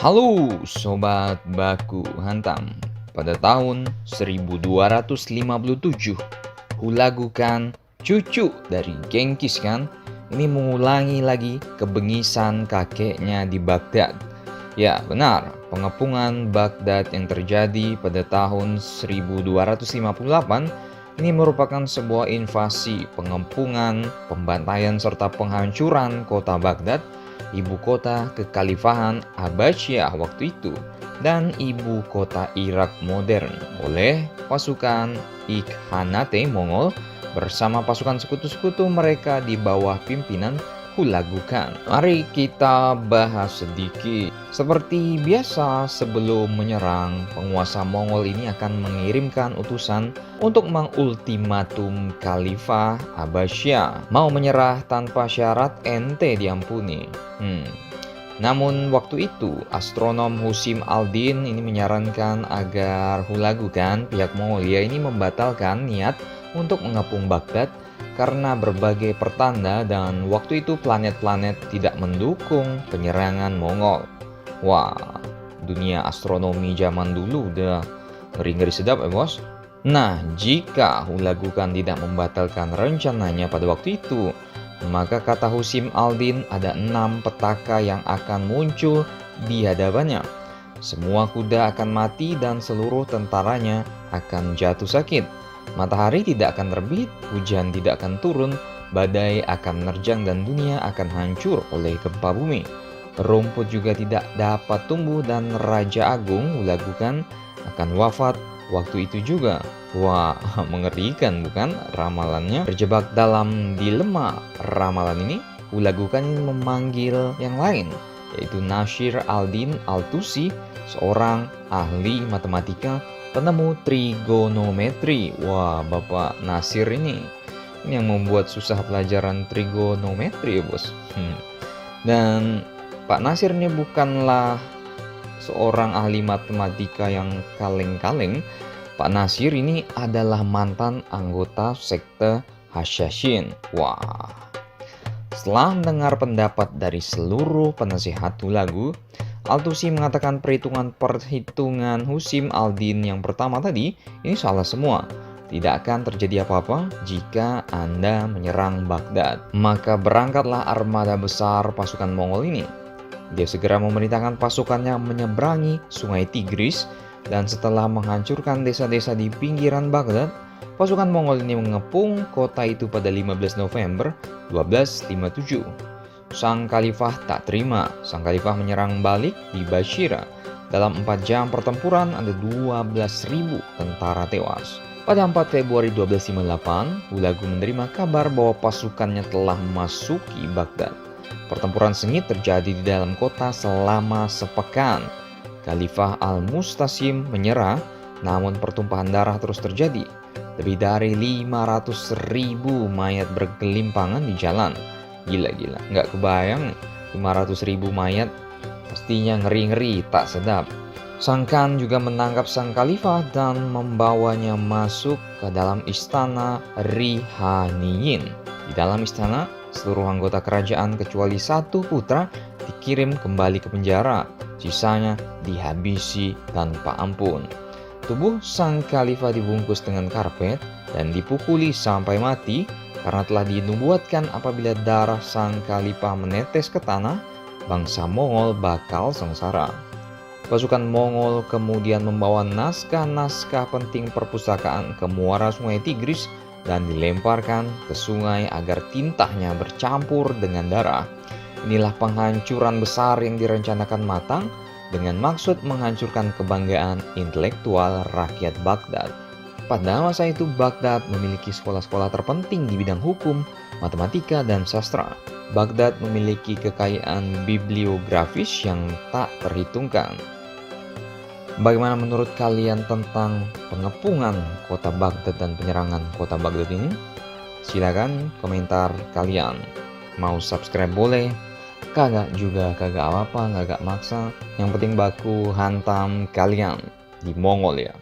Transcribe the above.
Halo Sobat Baku Hantam. Pada tahun 1257, Hulagu Khan, cucu dari Genghis Khan, ini mengulangi lagi kebengisan kakeknya di Baghdad. Ya benar, pengepungan Baghdad yang terjadi pada tahun 1258 ini merupakan sebuah invasi, pengepungan, pembantaian serta penghancuran kota Baghdad, ibu kota kekhalifahan Abbasiyah waktu itu, dan ibu kota Irak modern oleh pasukan Ikhanate Mongol bersama pasukan sekutu-sekutu mereka di bawah pimpinan Hulagu Khan. Mari kita bahas sedikit. Seperti biasa, sebelum menyerang, penguasa Mongol ini akan mengirimkan utusan untuk mengultimatum Khalifah Abbasiyah. Mau menyerah tanpa syarat ente diampuni. Namun waktu itu astronom Husim al-Din ini menyarankan agar Hulagu Khan, pihak Mongolia ini membatalkan niat untuk mengepung Baghdad karena berbagai pertanda dan waktu itu planet-planet tidak mendukung penyerangan Mongol. Wah, dunia astronomi zaman dulu udah ngeri-ngeri sedap ya bos. Nah, jika Hulagu Khan tidak membatalkan rencananya pada waktu itu, maka kata Husim al-Din ada 6 petaka yang akan muncul di hadapannya. Semua kuda akan mati dan seluruh tentaranya akan jatuh sakit. Matahari tidak akan terbit, hujan tidak akan turun, badai akan menerjang dan dunia akan hancur oleh gempa bumi. Rumput juga tidak dapat tumbuh dan Raja Agung Hulagu Khan akan wafat waktu itu juga. Wah, mengerikan bukan ramalannya? Terjebak dalam dilema ramalan ini, Hulagu Khan memanggil yang lain, yaitu Nasir al-Din al-Tusi, seorang ahli matematika, penemu trigonometri. Wah, Bapak Nasir ini yang membuat susah pelajaran trigonometri ya bos. Dan Pak Nasir ini bukanlah seorang ahli matematika yang kaleng-kaleng. Pak Nasir ini adalah mantan anggota sekte Hasyashin. Wah. Setelah mendengar pendapat dari seluruh penasihat Hulagu, Al-Tusi mengatakan perhitungan Husim al-Din yang pertama tadi ini salah semua. Tidak akan terjadi apa-apa jika Anda menyerang Baghdad. Maka berangkatlah armada besar pasukan Mongol ini. Dia segera memerintahkan pasukannya menyeberangi sungai Tigris, dan setelah menghancurkan desa-desa di pinggiran Baghdad, pasukan Mongol ini mengepung kota itu pada 15 November 1257. Sang Khalifah tak terima. Sang Khalifah menyerang balik di Bashira. Dalam 4 jam pertempuran ada 12.000 tentara tewas. Pada 4 Februari 1258, Hulagu menerima kabar bahwa pasukannya telah memasuki Baghdad. Pertempuran sengit terjadi di dalam kota selama sepekan. Khalifah Al-Mustasim menyerah, namun pertumpahan darah terus terjadi. Lebih dari 500.000 mayat bergelimpangan di jalan. Gila, nggak kebayang 500.000 mayat, pastinya ngeri-ngeri, tak sedap. Sang Khan juga menangkap sang Khalifah dan membawanya masuk ke dalam istana Rihaniyin. Di dalam istana, seluruh anggota kerajaan kecuali satu putra dikirim kembali ke penjara. Sisanya dihabisi tanpa ampun. Tubuh sang Khalifah dibungkus dengan karpet dan dipukuli sampai mati, karena telah dinubuatkan apabila darah sang Khalifah menetes ke tanah, bangsa Mongol bakal sengsara. Pasukan Mongol kemudian membawa naskah-naskah penting perpustakaan ke muara sungai Tigris dan dilemparkan ke sungai agar tintanya bercampur dengan darah. Inilah penghancuran besar yang direncanakan matang dengan maksud menghancurkan kebanggaan intelektual rakyat Baghdad. Pada masa itu Baghdad memiliki sekolah-sekolah terpenting di bidang hukum, matematika, dan sastra. Baghdad memiliki kekayaan bibliografis yang tak terhitungkan. Bagaimana menurut kalian tentang pengepungan kota Baghdad dan penyerangan kota Baghdad ini? Silakan komentar kalian. Mau subscribe boleh, kagak juga kagak apa-apa, kagak maksa. Yang penting baku hantam kalian di Mongol ya.